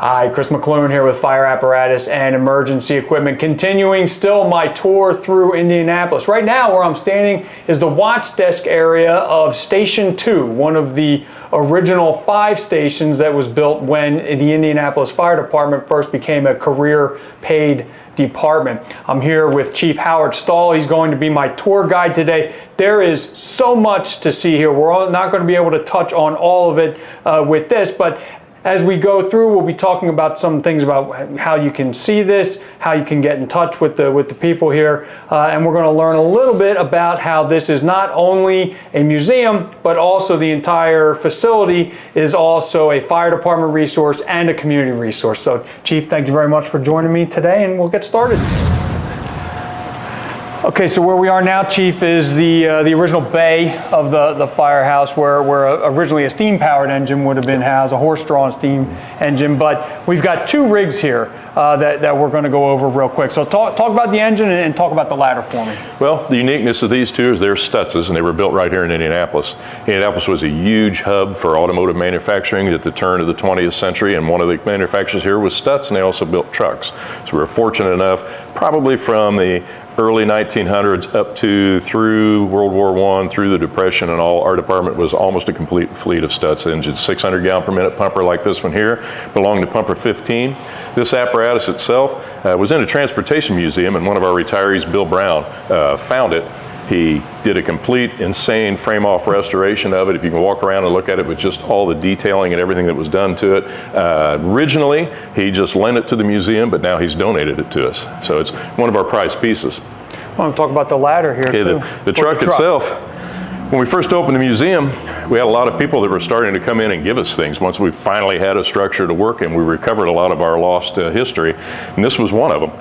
Hi, Chris Mc Loone here with Fire Apparatus and Emergency Equipment, continuing still my tour through Indianapolis. Right now where I'm standing is the watch desk area of Station 2, one of the original 5 stations that was built when the Indianapolis Fire Department first became a career paid department. I'm here with Chief Howard Stahl. He's going to be my tour guide today. There is so much to see here. We're not going to be able to touch on all of it with this, but as we go through, we'll be talking about some things about how you can see this, how you can get in touch with the people here, and we're going to learn a little bit about how this is not only a museum, but also the entire facility is also a fire department resource and a community resource. So, Chief, thank you very much for joining me today, and we'll get started. Okay, so where we are now, Chief, is the original bay of the firehouse where originally a steam-powered engine would have been housed, a horse-drawn steam engine, but we've got 2 rigs here that we're going to go over real quick. So talk about the engine and talk about the ladder for me. Well, the uniqueness of these 2 is they're Stutzes, and they were built right here in Indianapolis. Indianapolis was a huge hub for automotive manufacturing at the turn of the 20th century, and one of the manufacturers here was Stutz, and they also built trucks. So we were fortunate enough, probably from the early 1900s up to through World War I, through the Depression and all, our department was almost a complete fleet of Stutz engines. 600 gallon per minute pumper like this one here belonged to pumper 15. This apparatus itself was in a transportation museum, and one of our retirees, Bill Brown, found it. He did a complete, insane frame-off restoration of it. If you can walk around and look at it with just all the detailing and everything that was done to it. Originally, he just lent it to the museum, but now he's donated it to us. So it's one of our prized pieces. I want to talk about the ladder here, too. The truck itself, when we first opened the museum, we had a lot of people that were starting to come in and give us things. Once we finally had a structure to work in, we recovered a lot of our lost history, and this was one of them.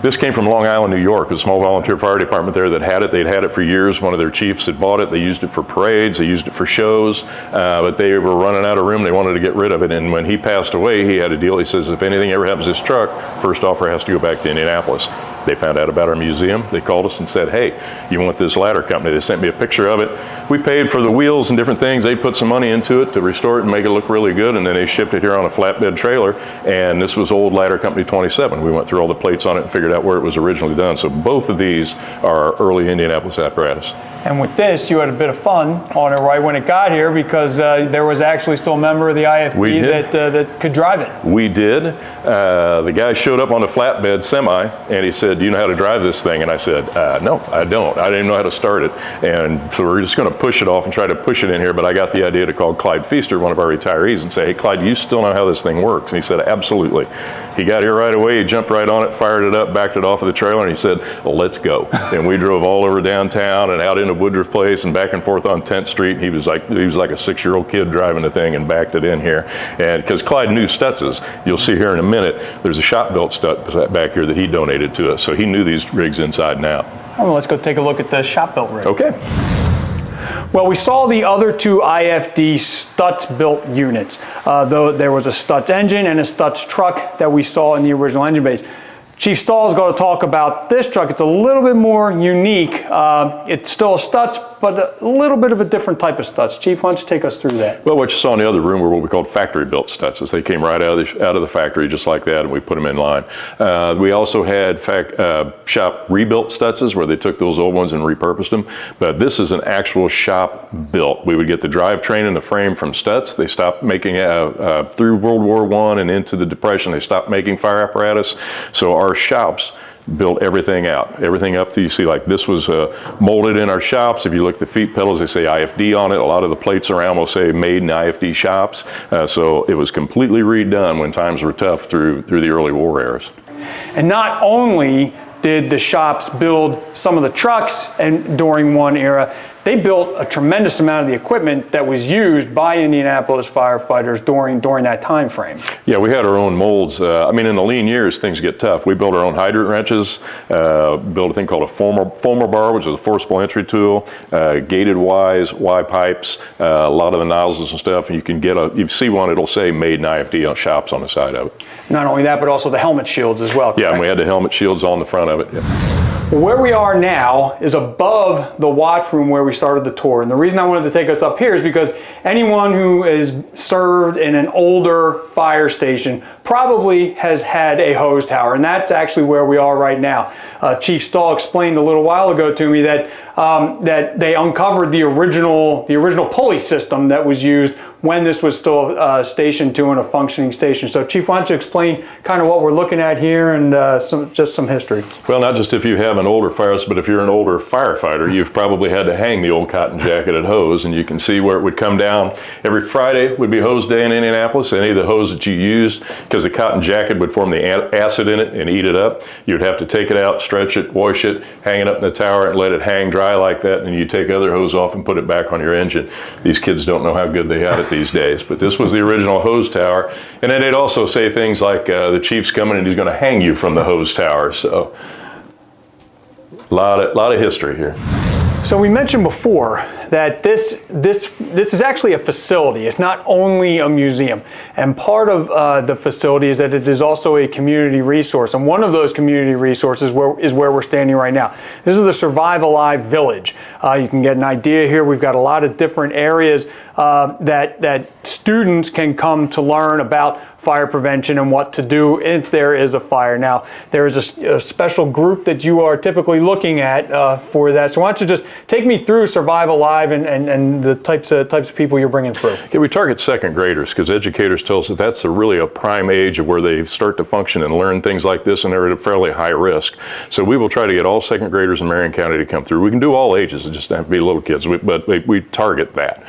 This came from Long Island, New York, a small volunteer fire department there that had it. They'd had it for years. One of their chiefs had bought it. They used it for parades. They used it for shows, but they were running out of room. They wanted to get rid of it, and when he passed away, he had a deal. He says, if anything ever happens to this truck, first offer has to go back to Indianapolis. They found out about our museum. They called us and said, hey, you want this ladder company? They sent me a picture of it. We paid for the wheels and different things. They put some money into it to restore it and make it look really good, and then they shipped it here on a flatbed trailer, and this was old Ladder Company 27. We went through all the plates on it and figured out where it was originally done. So both of these are early Indianapolis apparatus. And with this, you had a bit of fun on it right when it got here, because there was actually still a member of the IFD that could drive it. We did. The guy showed up on the flatbed semi, and he said, do you know how to drive this thing? And I said, no, I don't. I didn't know how to start it. And so we're just going to push it off and try to push it in here. But I got the idea to call Clyde Feaster, one of our retirees, and say, hey, Clyde, you still know how this thing works? And he said, absolutely. He got here right away. He jumped right on it, fired it up, backed it off of the trailer, and he said, well, let's go. And we drove all over downtown and out into Woodruff Place and back and forth on 10th Street. He was like a 6-year-old kid driving the thing and backed it in here. And because Clyde knew Stutzes, you'll see here in a minute, there's a shop-built Stutz back here that he donated to us. So he knew these rigs inside and out. Well, let's go take a look at the shop-built rig. Okay. Well, we saw the other 2 IFD Stutz-built units. Though there was a Stutz engine and a Stutz truck that we saw in the original engine base. Chief Stahl is going to talk about this truck. It's a little bit more unique. It's still a Stutz, but a little bit of a different type of Stutz. Chief, why don't you take us through that? Well, what you saw in the other room were what we called factory-built Stutzes. They came right out of the factory just like that, and we put them in line. We also had shop rebuilt Stutzes where they took those old ones and repurposed them. But this is an actual shop built. We would get the drivetrain and the frame from Stutz. They stopped making, through World War I and into the Depression, they stopped making fire apparatus. So our shops built everything out, everything up to, you see, like this was molded in our shops. If you look at the feet pedals, they say IFD on it. A lot of the plates around will say made in IFD shops. So it was completely redone when times were tough through the early war eras. And not only did the shops build some of the trucks and during one era, they built a tremendous amount of the equipment that was used by Indianapolis firefighters during that time frame. Yeah, we had our own molds. I mean, in the lean years, things get tough. We built our own hydrant wrenches, built a thing called a foamer bar, which is a forcible entry tool, gated Y pipes, a lot of the nozzles and stuff. And you can get you see one, it'll say made in IFD on shops on the side of it. Not only that, but also the helmet shields as well. Yeah, and we had the helmet shields on the front of it. Yeah. Where we are now is above the watch room where we started the tour. And the reason I wanted to take us up here is because anyone who has served in an older fire station probably has had a hose tower, and that's actually where we are right now. Chief Stahl explained a little while ago to me that that they uncovered the original pulley system that was used when this was still Station 2 and a functioning station. So Chief, why don't you explain kind of what we're looking at here and just some history. Well, not just if you have an older fire, but if you're an older firefighter, you've probably had to hang the old cotton jacketed hose, and you can see where it would come down. Every Friday would be hose day in Indianapolis. Any of the hose that you used, because the cotton jacket would form the acid in it and eat it up, you'd have to take it out, stretch it, wash it, hang it up in the tower and let it hang dry like that, and you take other hose off and put it back on your engine. These kids don't know how good they have it these days, but this was the original hose tower. And then they'd also say things like the chief's coming and he's going to hang you from the hose tower. So a lot of history here. So we mentioned before that this is actually a facility. It's not only a museum. And part of the facility is that it is also a community resource. And one of those community resources is where we're standing right now. This is the Survive Alive Village. You can get an idea here. We've got a lot of different areas that students can come to learn about fire prevention and what to do if there is a fire. Now, there is a special group that you are typically looking at for that. So why don't you just take me through Survive Alive and the types of people you're bringing through. Yeah, we target second graders because educators tell us that that's really a prime age of where they start to function and learn things like this, and they're at a fairly high risk. So we will try to get all second graders in Marion County to come through. We can do all ages, it just have to be little kids, but we target that.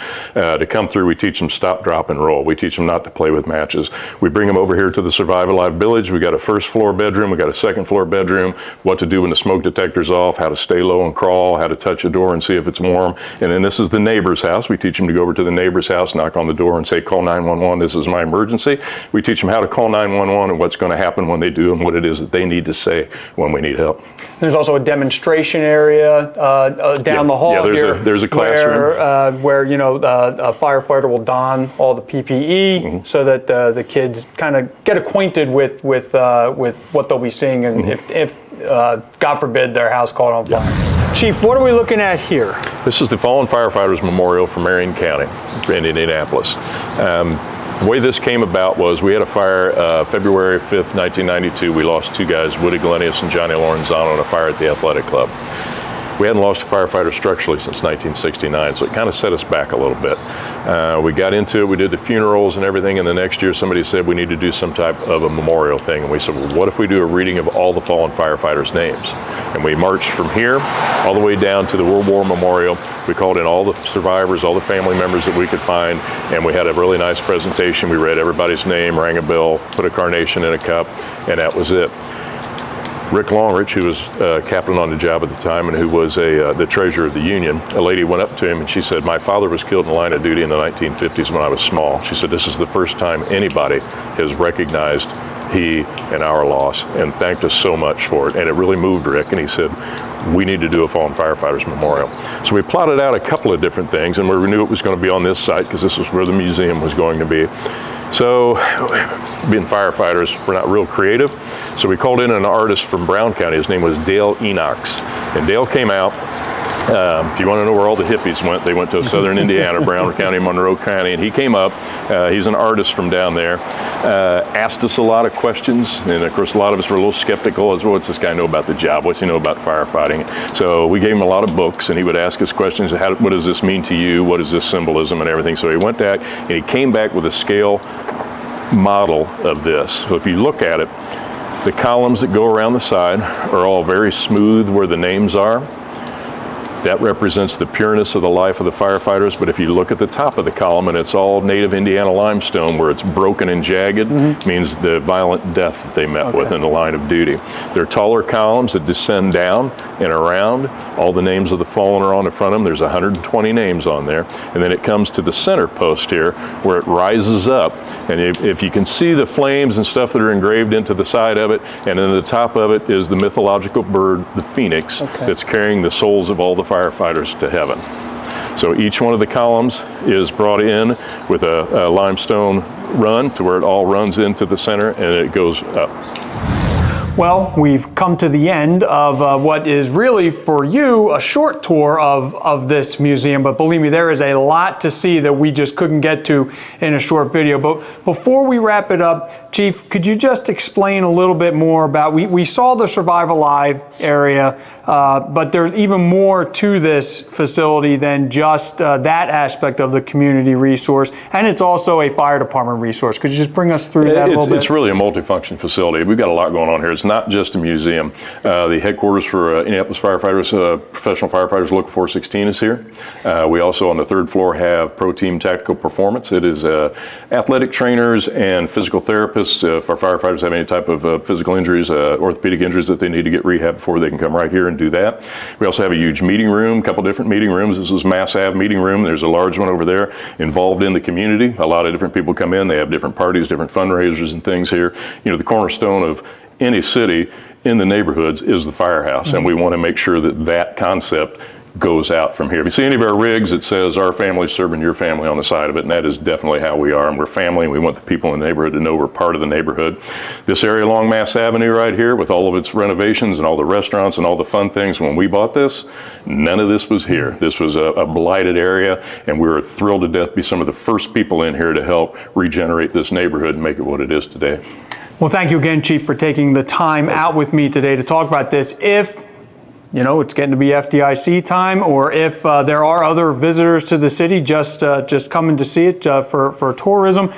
To come through, we teach them stop, drop, and roll. We teach them not to play with matches. We bring them over here to the Survive Alive Village. We got a first floor bedroom, we got a second floor bedroom, what to do when the smoke detector's off, how to stay low and crawl, how to touch a door and see if it's warm. And then this is the neighbor's house. We teach them to go over to the neighbor's house, knock on the door and say, call 911, this is my emergency. We teach them how to call 911 and what's going to happen when they do and what it is that they need to say when we need help. There's also a demonstration area down the hall here. There's a classroom. Where you know, a firefighter will don all the PPE so that the kids kind of get acquainted with what they'll be seeing, and if God forbid their house caught on fire. Chief, what are we looking at here? This is the Fallen Firefighters Memorial for Marion County in Indianapolis. The way this came about was we had a fire February 5th, 1992. We lost two guys, Woody Galenius and Johnny Lorenzano, in a fire at the athletic club. We hadn't lost a firefighter structurally since 1969, so it kind of set us back a little bit. We got into it, we did the funerals and everything, and the next year somebody said we need to do some type of a memorial thing. And we said, well, what if we do a reading of all the fallen firefighters' names? And we marched from here all the way down to the World War Memorial. We called in all the survivors, all the family members that we could find, and we had a really nice presentation. We read everybody's name, rang a bell, put a carnation in a cup, and that was it. Rick Longrich, who was captain on the job at the time and who was the treasurer of the union, a lady went up to him and she said, my father was killed in the line of duty in the 1950s when I was small. She said, this is the first time anybody has recognized he and our loss and thanked us so much for it. And it really moved Rick, and he said, we need to do a Fallen Firefighters Memorial. So we plotted out a couple of different things, and we knew it was going to be on this site because this was where the museum was going to be. So, being firefighters, we're not real creative. So we called in an artist from Brown County. His name was Dale Enochs. And Dale came out. If you want to know where all the hippies went, they went to southern Indiana, Brown County, Monroe County, and he came up. He's an artist from down there. Asked us a lot of questions, and of course a lot of us were a little skeptical as well. What's this guy know about the job? What's he know about firefighting? So we gave him a lot of books, and he would ask us questions. What does this mean to you? What is this symbolism and everything? So he went back, and he came back with a scale model of this. So if you look at it, the columns that go around the side are all very smooth where the names are. That represents the pureness of the life of the firefighters, but if you look at the top of the column and it's all native Indiana limestone where it's broken and jagged, means the violent death that they met with in the line of duty. There are taller columns that descend down and around. All the names of the fallen are on the front of them. There's 120 names on there. And then it comes to the center post here where it rises up. And if you can see the flames and stuff that are engraved into the side of it, and then the top of it is the mythological bird, the phoenix, that's carrying the souls of all the firefighters to heaven. So each one of the columns is brought in with a limestone run to where it all runs into the center and it goes up. Well, we've come to the end of what is really for you a short tour of this museum, but believe me, there is a lot to see that we just couldn't get to in a short video. But before we wrap it up, Chief, could you just explain a little bit more about, we saw the Survive Alive area, but there's even more to this facility than just that aspect of the community resource, and it's also a fire department resource. Could you just bring us through that a little bit? It's really a multifunction facility. We've got a lot going on here. It's not just a museum. The headquarters for Indianapolis Firefighters, Professional Firefighters Local 416 is here. We also on the third floor have Pro Team Tactical Performance. It is athletic trainers and physical therapists. If our firefighters have any type of physical injuries, orthopedic injuries that they need to get rehab before, they can come right here and do that. We also have a huge meeting room, a couple different meeting rooms. This is Mass Ave meeting room. There's a large one over there involved in the community. A lot of different people come in. They have different parties, different fundraisers and things here. You know, the cornerstone of any city in the neighborhoods is the firehouse, and we want to make sure that that concept goes out from here. If you see any of our rigs, it says our family serving your family on the side of it, and that is definitely how we are, and we're family, and we want the people in the neighborhood to know we're part of the neighborhood. This area along Mass Avenue right here, with all of its renovations and all the restaurants and all the fun things, when we bought this, none of this was here. This was a blighted area, and we were thrilled to death to be some of the first people in here to help regenerate this neighborhood and make it what it is today. Well, thank you again, Chief, for taking the time out with me today to talk about this. If it's getting to be FDIC time, or if there are other visitors to the city just coming to see it for tourism,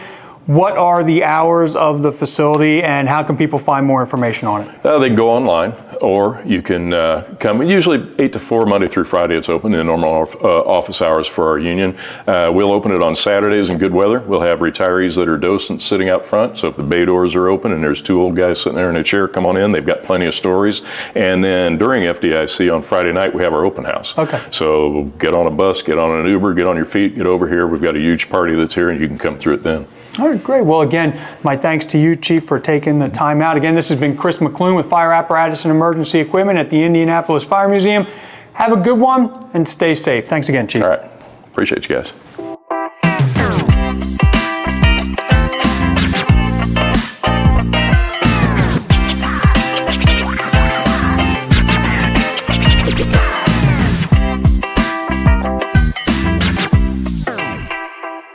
what are the hours of the facility, and how can people find more information on it? They can go online, or you can come. Usually 8 to 4, Monday through Friday, it's open in normal office hours for our union. We'll open it on Saturdays in good weather. We'll have retirees that are docents sitting out front, so if the bay doors are open and there's 2 old guys sitting there in a chair, come on in. They've got plenty of stories. And then during FDIC on Friday night, we have our open house. Okay. So get on a bus, get on an Uber, get on your feet, get over here. We've got a huge party that's here, and you can come through it then. All right, great. Well, again, my thanks to you, Chief, for taking the time out. Again, this has been Chris Mc Loone with Fire Apparatus and Emergency Equipment at the Indianapolis Fire Museum. Have a good one and stay safe. Thanks again, Chief. All right. Appreciate you guys.